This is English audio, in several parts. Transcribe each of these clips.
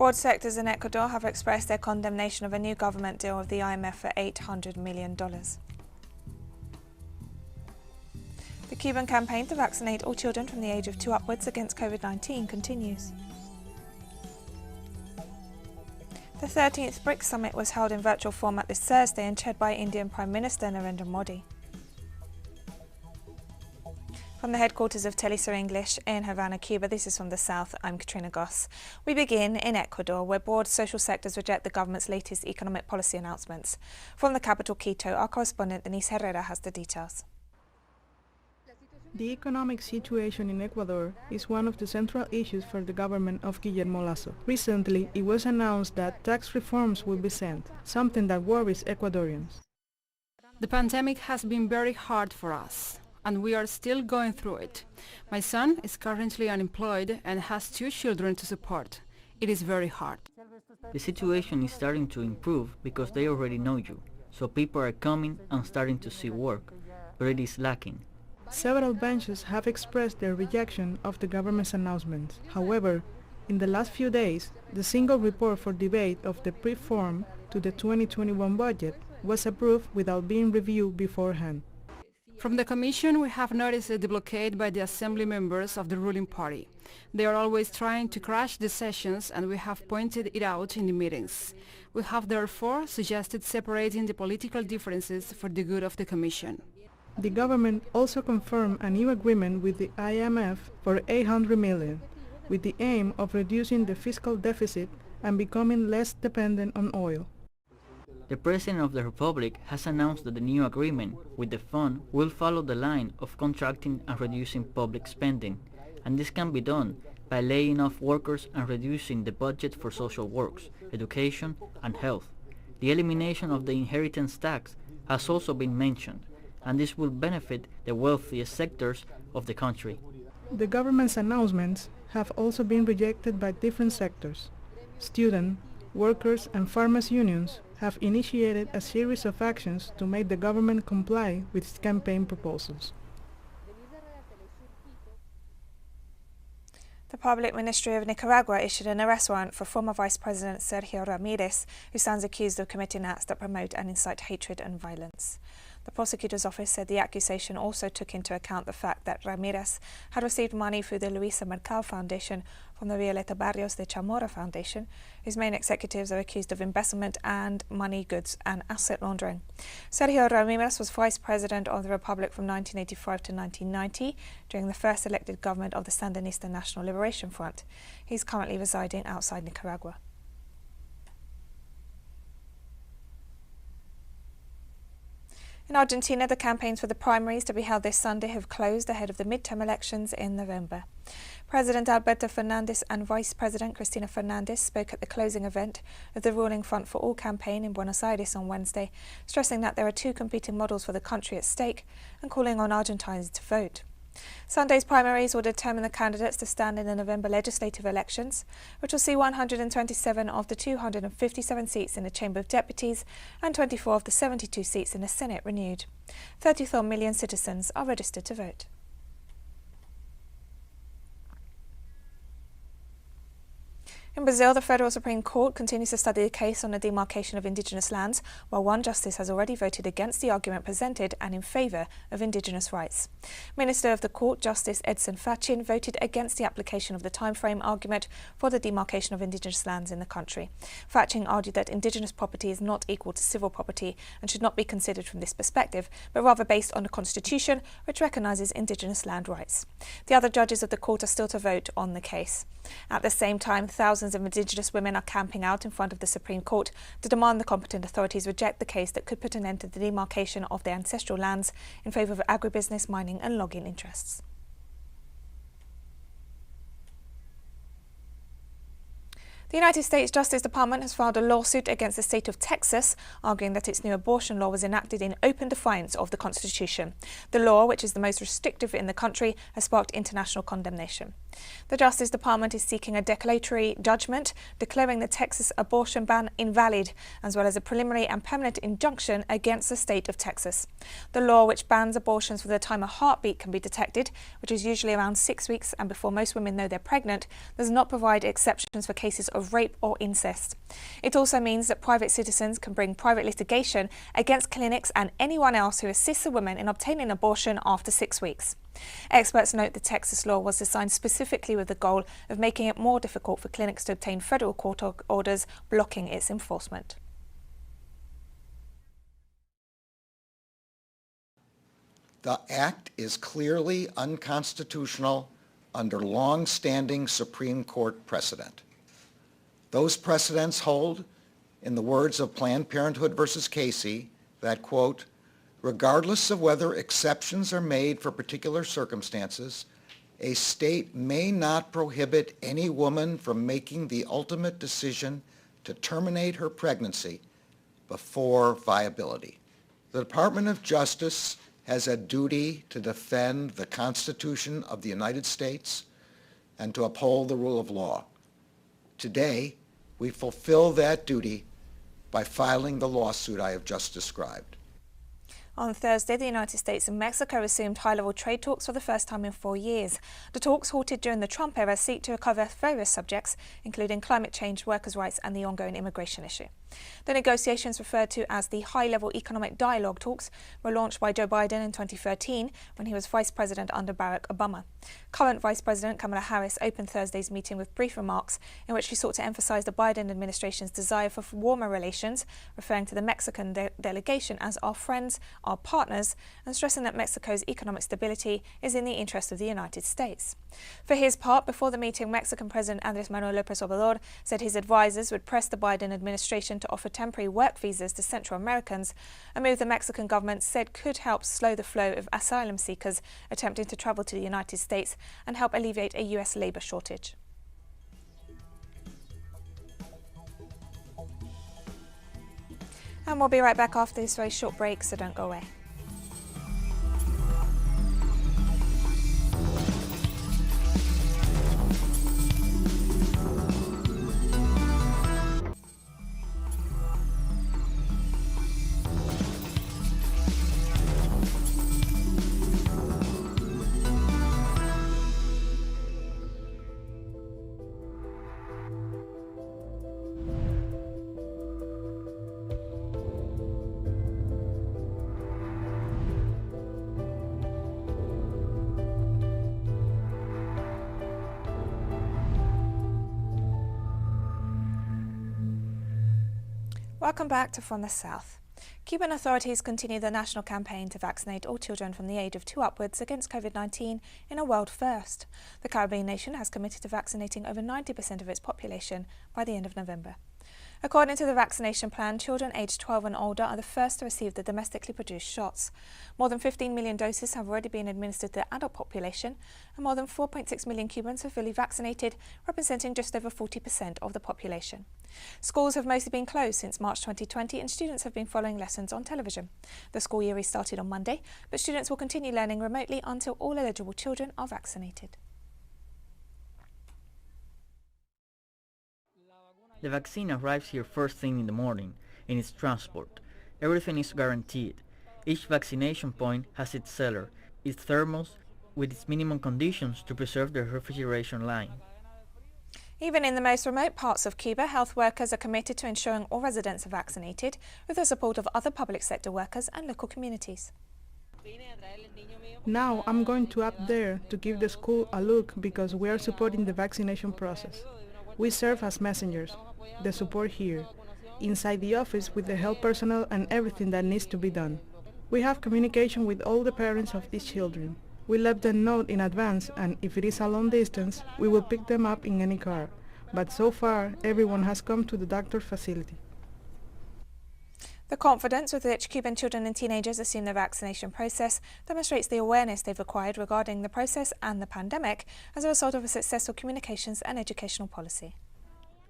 Broad sectors in Ecuador have expressed their condemnation of a new government deal with the IMF for $800 million. The Cuban campaign to vaccinate all children from the age of 2 upwards against COVID-19 continues. The 13th BRICS Summit was held in virtual format this Thursday and chaired by Indian Prime Minister Narendra Modi. From the headquarters of teleSUR English in Havana, Cuba, this is From the South, I'm Katrina Goss. We begin in Ecuador, where broad social sectors reject the government's latest economic policy announcements. From the capital, Quito, our correspondent Denise Herrera has the details. The economic situation in Ecuador is one of the central issues for the government of Guillermo Lasso. Recently, it was announced that tax reforms will be sent, something that worries Ecuadorians. The pandemic has been very hard for us, and we are still going through it. My son is currently unemployed and has 2 children to support. It is very hard. The situation is starting to improve because they already know you, so people are coming and starting to see work, but it is lacking. Several benches have expressed their rejection of the government's announcements. However, in the last few days, the single report for debate of the pre-form to the 2021 budget was approved without being reviewed beforehand. From the Commission, we have noticed the blockade by the Assembly members of the ruling party. They are always trying to crash the sessions, and we have pointed it out in the meetings. We have therefore suggested separating the political differences for the good of the Commission. The government also confirmed a new agreement with the IMF for $800 million, with the aim of reducing the fiscal deficit and becoming less dependent on oil. The President of the Republic has announced that the new agreement with the fund will follow the line of contracting and reducing public spending, and this can be done by laying off workers and reducing the budget for social works, education and health. The elimination of the inheritance tax has also been mentioned, and this will benefit the wealthiest sectors of the country. The government's announcements have also been rejected by different sectors. Student, workers and farmers' unions have initiated a series of actions to make the government comply with its campaign proposals. The Public Ministry of Nicaragua issued an arrest warrant for former Vice President Sergio Ramirez, who stands accused of committing acts that promote and incite hatred and violence. The prosecutor's office said the accusation also took into account the fact that Ramirez had received money through the Luisa Mercado Foundation from the Violeta Barrios de Chamorro Foundation, whose main executives are accused of embezzlement and money, goods and asset laundering. Sergio Ramirez was Vice President of the Republic from 1985 to 1990 during the first elected government of the Sandinista National Liberation Front. He's currently residing outside Nicaragua. In Argentina, the campaigns for the primaries to be held this Sunday have closed ahead of the midterm elections in November. President Alberto Fernandez and Vice President Cristina Fernandez spoke at the closing event of the ruling Front for All campaign in Buenos Aires on Wednesday, stressing that there are 2 competing models for the country at stake and calling on Argentines to vote. Sunday's primaries will determine the candidates to stand in the November legislative elections, which will see 127 of the 257 seats in the Chamber of Deputies and 24 of the 72 seats in the Senate renewed. 34 million citizens are registered to vote. In Brazil, the Federal Supreme Court continues to study the case on the demarcation of indigenous lands, while one justice has already voted against the argument presented and in favour of indigenous rights. Minister of the Court, Justice Edson Fachin, voted against the application of the timeframe argument for the demarcation of indigenous lands in the country. Fachin argued that indigenous property is not equal to civil property and should not be considered from this perspective, but rather based on the Constitution, which recognises indigenous land rights. The other judges of the court are still to vote on the case. At the same time, thousands of indigenous women are camping out in front of the Supreme Court to demand the competent authorities reject the case that could put an end to the demarcation of their ancestral lands in favour of agribusiness, mining and logging interests. The United States Justice Department has filed a lawsuit against the state of Texas, arguing that its new abortion law was enacted in open defiance of the Constitution. The law, which is the most restrictive in the country, has sparked international condemnation. The Justice Department is seeking a declaratory judgment declaring the Texas abortion ban invalid, as well as a preliminary and permanent injunction against the state of Texas. The law, which bans abortions from the time a heartbeat can be detected, which is usually around 6 weeks and before most women know they're pregnant, does not provide exceptions for cases of rape or incest. It also means that private citizens can bring private litigation against clinics and anyone else who assists a woman in obtaining an abortion after 6 weeks. Experts note the Texas law was designed specifically with the goal of making it more difficult for clinics to obtain federal court orders blocking its enforcement. The act is clearly unconstitutional under long-standing Supreme Court precedent. Those precedents hold, in the words of Planned Parenthood versus Casey, that, quote, regardless of whether exceptions are made for particular circumstances, a state may not prohibit any woman from making the ultimate decision to terminate her pregnancy before viability. The Department of Justice has a duty to defend the Constitution of the United States and to uphold the rule of law. Today, we fulfill that duty by filing the lawsuit I have just described. On Thursday, the United States and Mexico resumed high-level trade talks for the first time in 4 years. The talks, halted during the Trump era, seek to cover various subjects, including climate change, workers' rights and the ongoing immigration issue. The negotiations, referred to as the High-Level Economic Dialogue Talks, were launched by Joe Biden in 2013 when he was Vice President under Barack Obama. Current Vice President Kamala Harris opened Thursday's meeting with brief remarks in which she sought to emphasize the Biden administration's desire for warmer relations, referring to the Mexican delegation as our friends, our partners, and stressing that Mexico's economic stability is in the interest of the United States. For his part, before the meeting, Mexican President Andrés Manuel López Obrador said his advisors would press the Biden administration to offer temporary work visas to Central Americans, a move the Mexican government said could help slow the flow of asylum seekers attempting to travel to the United States and help alleviate a US labor shortage. And we'll be right back after this very short break, so don't go away. Welcome back to From the South. Cuban authorities continue the national campaign to vaccinate all children from the age of 2 upwards against COVID-19 in a world first. The Caribbean nation has committed to vaccinating over 90% of its population by the end of November. According to the vaccination plan, children aged 12 and older are the first to receive the domestically produced shots. More than 15 million doses have already been administered to the adult population, and more than 4.6 million Cubans are fully vaccinated, representing just over 40% of the population. Schools have mostly been closed since March 2020, and students have been following lessons on television. The school year restarted on Monday, but students will continue learning remotely until all eligible children are vaccinated. The vaccine arrives here first thing in the morning, and its transport. Everything is guaranteed. Each vaccination point has its cellar, its thermos, with its minimum conditions to preserve the refrigeration line. Even in the most remote parts of Cuba, health workers are committed to ensuring all residents are vaccinated, with the support of other public sector workers and local communities. Now I'm going to up there to give the school a look because we are supporting the vaccination process. We serve as messengers, the support here, inside the office with the health personnel and everything that needs to be done. We have communication with all the parents of these children. We let them know in advance, and if it is a long distance, we will pick them up in any car. But so far, everyone has come to the doctor's facility. The confidence with which Cuban children and teenagers assume the vaccination process demonstrates the awareness they've acquired regarding the process and the pandemic as a result of a successful communications and educational policy.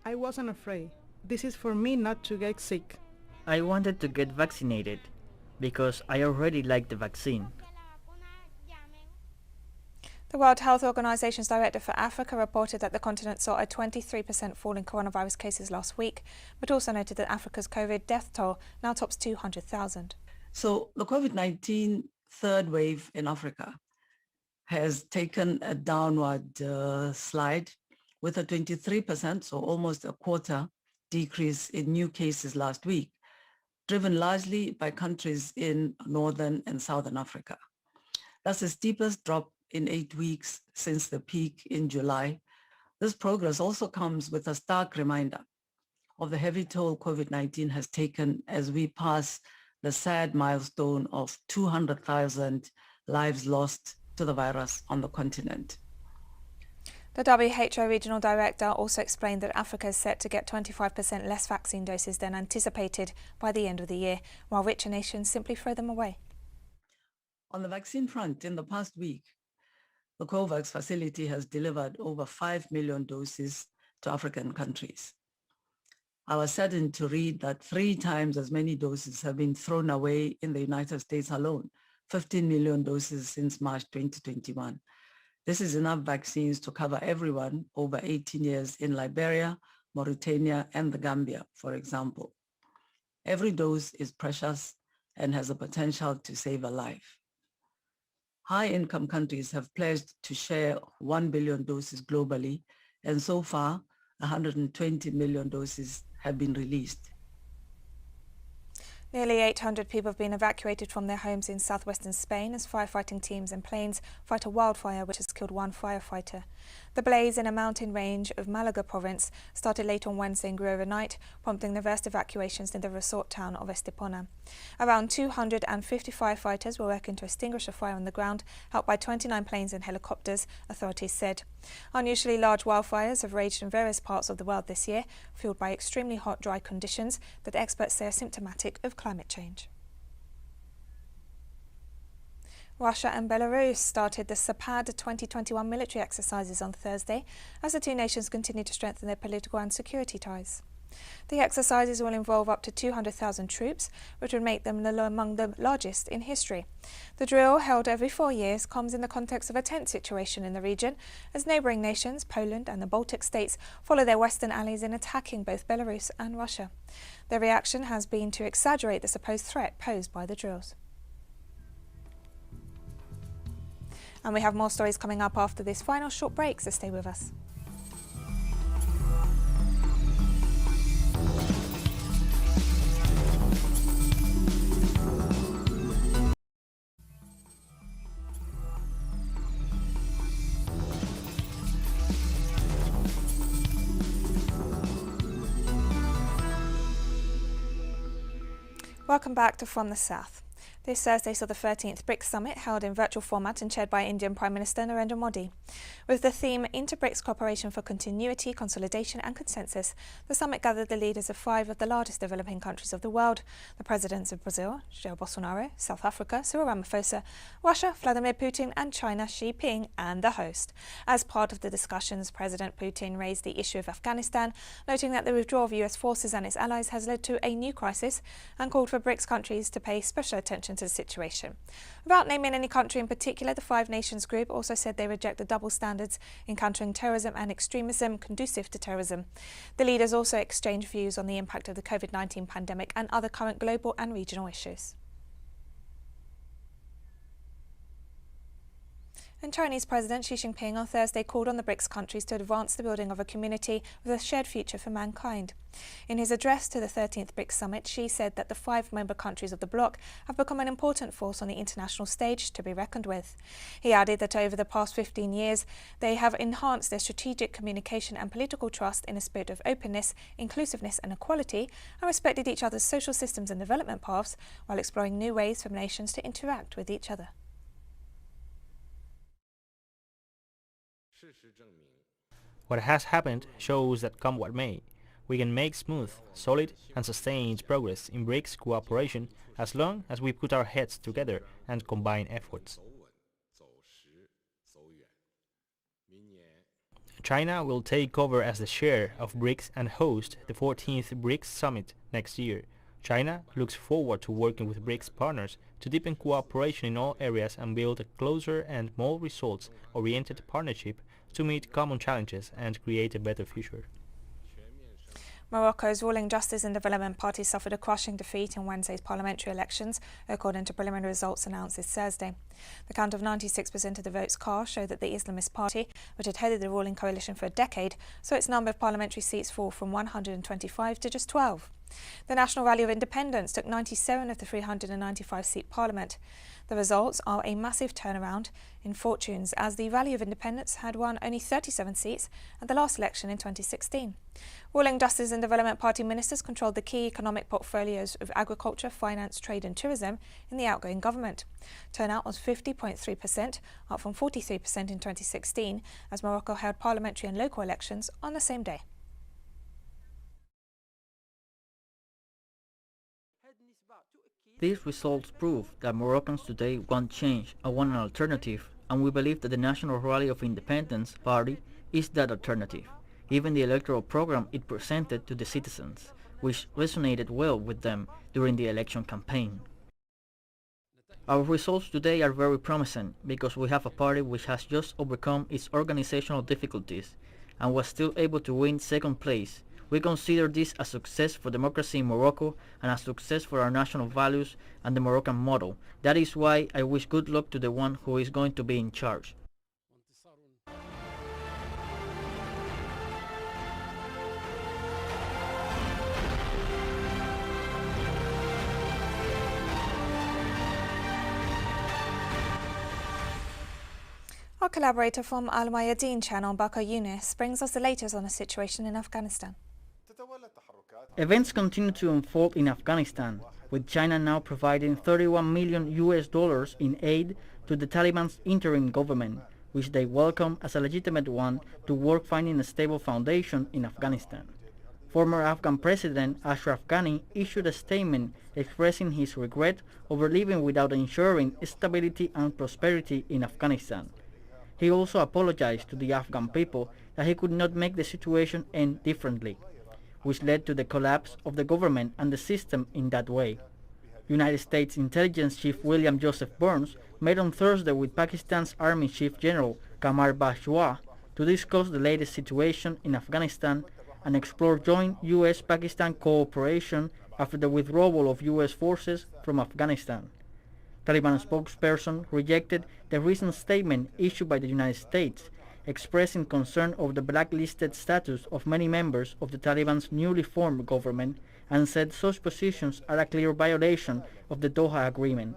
I wasn't afraid. This is for me not to get sick. I wanted to get vaccinated because I already liked the vaccine. The World Health Organization's Director for Africa reported that the continent saw a 23% fall in coronavirus cases last week, but also noted that Africa's COVID death toll now tops 200,000. So the COVID-19 third wave in Africa has taken a downward slide with a 23%, so almost a quarter, decrease in new cases last week, driven largely by countries in Northern and Southern Africa. That's the steepest drop in 8 weeks since the peak in July. This progress also comes with a stark reminder of the heavy toll COVID-19 has taken as we pass the sad milestone of 200,000 lives lost to the virus on the continent. The WHO Regional Director also explained that Africa is set to get 25% less vaccine doses than anticipated by the end of the year, while richer nations simply throw them away. On the vaccine front, in the past week, the COVAX facility has delivered over 5 million doses to African countries. I was saddened to read that 3 times as many doses have been thrown away in the United States alone, 15 million doses since March 2021. This is enough vaccines to cover everyone over 18 years in Liberia, Mauritania, and the Gambia, for example. Every dose is precious and has the potential to save a life. High-income countries have pledged to share 1 billion doses globally, and so far, 120 million doses have been released. Nearly 800 people have been evacuated from their homes in southwestern Spain as firefighting teams and planes fight a wildfire which has killed 1 firefighter. The blaze in a mountain range of Malaga province started late on Wednesday and grew overnight, prompting the first evacuations in the resort town of Estepona. Around 250 firefighters were working to extinguish the fire on the ground, helped by 29 planes and helicopters, authorities said. Unusually large wildfires have raged in various parts of the world this year, fueled by extremely hot, dry conditions that experts say are symptomatic of climate change. Russia and Belarus started the SAPAD 2021 military exercises on Thursday as the two nations continue to strengthen their political and security ties. The exercises will involve up to 200,000 troops, which would make them among the largest in history. The drill, held every 4 years, comes in the context of a tense situation in the region as neighbouring nations, Poland and the Baltic states, follow their Western allies in attacking both Belarus and Russia. Their reaction has been to exaggerate the supposed threat posed by the drills. And we have more stories coming up after this final short break, so stay with us. Welcome back to From the South. This Thursday saw the 13th BRICS Summit held in virtual format and chaired by Indian Prime Minister Narendra Modi. With the theme Inter-BRICS Cooperation for Continuity, Consolidation and Consensus, the summit gathered the leaders of 5 of the largest developing countries of the world, the presidents of Brazil, Jair Bolsonaro, South Africa, Cyril Ramaphosa, Russia, Vladimir Putin and China, Xi Jinping, and the host. As part of the discussions, President Putin raised the issue of Afghanistan, noting that the withdrawal of US forces and its allies has led to a new crisis and called for BRICS countries to pay special attention to the situation. Without naming any country in particular, the 5 nations group also said they reject the double standards in countering terrorism and extremism conducive to terrorism. The leaders also exchanged views on the impact of the COVID-19 pandemic and other current global and regional issues. And Chinese President Xi Jinping on Thursday called on the BRICS countries to advance the building of a community with a shared future for mankind. In his address to the 13th BRICS Summit, Xi said that the 5 member countries of the bloc have become an important force on the international stage to be reckoned with. He added that over the past 15 years, they have enhanced their strategic communication and political trust in a spirit of openness, inclusiveness and equality, and respected each other's social systems and development paths while exploring new ways for nations to interact with each other. What has happened shows that come what may, we can make smooth, solid and sustained progress in BRICS cooperation as long as we put our heads together and combine efforts. China will take over as the chair of BRICS and host the 14th BRICS Summit next year. China looks forward to working with BRICS partners to deepen cooperation in all areas and build a closer and more results-oriented partnership to meet common challenges and create a better future. Morocco's ruling Justice and Development Party suffered a crushing defeat in Wednesday's parliamentary elections, according to preliminary results announced this Thursday. The count of 96% of the votes cast showed that the Islamist party, which had headed the ruling coalition for a decade, saw its number of parliamentary seats fall from 125 to just 12. The National Rally of Independence took 97 of the 395-seat parliament. The results are a massive turnaround in fortunes, as the Rally of Independence had won only 37 seats at the last election in 2016. Ruling Justice and Development Party ministers controlled the key economic portfolios of agriculture, finance, trade and tourism in the outgoing government. Turnout was 50.3%, up from 43% in 2016, as Morocco held parliamentary and local elections on the same day. These results prove that Moroccans today want change and want an alternative, and we believe that the National Rally of Independence Party is that alternative, given the electoral program it presented to the citizens, which resonated well with them during the election campaign. Our results today are very promising because we have a party which has just overcome its organizational difficulties and was still able to win second place. We consider this a success for democracy in Morocco and a success for our national values and the Moroccan model. That is why I wish good luck to the one who is going to be in charge. Our collaborator from Al Mayadeen channel, Bakar Younis, brings us the latest on the situation in Afghanistan. Events continue to unfold in Afghanistan, with China now providing $31 million in aid to the Taliban's interim government, which they welcome as a legitimate one to work finding a stable foundation in Afghanistan. Former Afghan President Ashraf Ghani issued a statement expressing his regret over living without ensuring stability and prosperity in Afghanistan. He also apologized to the Afghan people that he could not make the situation end differently, which led to the collapse of the government and the system in that way. United States Intelligence Chief William Joseph Burns met on Thursday with Pakistan's Army Chief General Qamar Bajwa to discuss the latest situation in Afghanistan and explore joint U.S.-Pakistan cooperation after the withdrawal of U.S. forces from Afghanistan. Taliban spokesperson rejected the recent statement issued by the United States, expressing concern over the blacklisted status of many members of the Taliban's newly formed government and said such positions are a clear violation of the Doha Agreement.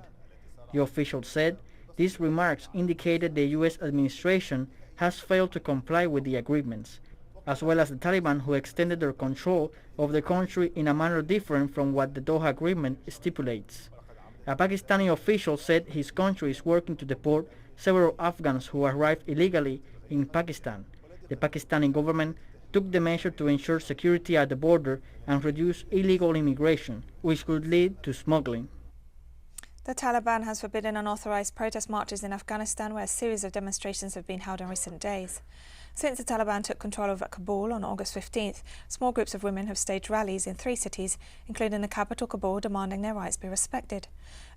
The official said these remarks indicated the U.S. administration has failed to comply with the agreements, as well as the Taliban, who extended their control of the country in a manner different from what the Doha Agreement stipulates. A Pakistani official said his country is working to deport several Afghans who arrived illegally in Pakistan. The Pakistani government took the measure to ensure security at the border and reduce illegal immigration, which could lead to smuggling. The Taliban has forbidden unauthorized protest marches in Afghanistan, where a series of demonstrations have been held in recent days. Since the Taliban took control of Kabul on August 15th, small groups of women have staged rallies in 3 cities, including the capital Kabul, demanding their rights be respected.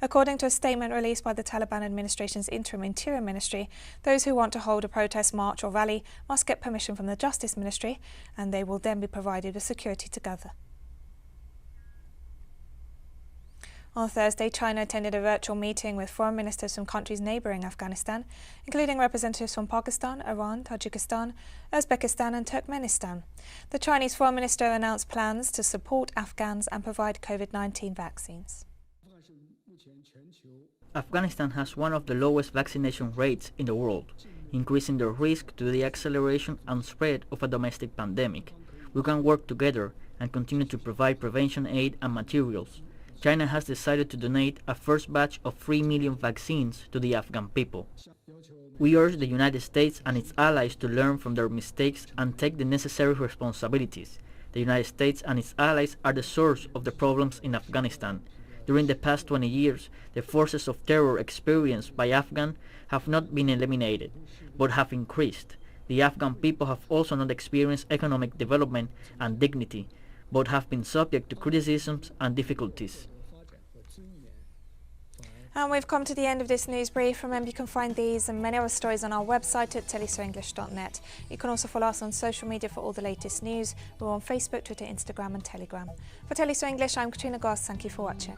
According to a statement released by the Taliban administration's interim interior ministry, those who want to hold a protest march or rally must get permission from the Justice Ministry, and they will then be provided with security to gather. On Thursday, China attended a virtual meeting with foreign ministers from countries neighbouring Afghanistan, including representatives from Pakistan, Iran, Tajikistan, Uzbekistan and Turkmenistan. The Chinese foreign minister announced plans to support Afghans and provide COVID-19 vaccines. Afghanistan has one of the lowest vaccination rates in the world, increasing the risk to the acceleration and spread of a domestic pandemic. We can work together and continue to provide prevention aid and materials. China has decided to donate a first batch of 3 million vaccines to the Afghan people. We urge the United States and its allies to learn from their mistakes and take the necessary responsibilities. The United States and its allies are the source of the problems in Afghanistan. During the past 20 years, the forces of terror experienced by Afghans have not been eliminated, but have increased. The Afghan people have also not experienced economic development and dignity, but have been subject to criticisms and difficulties. And we've come to the end of this news brief. Remember, you can find these and many other stories on our website at telesurenglish.net. You can also follow us on social media for all the latest news. We're on Facebook, Twitter, Instagram and Telegram. For TeleSUR English, I'm Katrina Goss. Thank you for watching.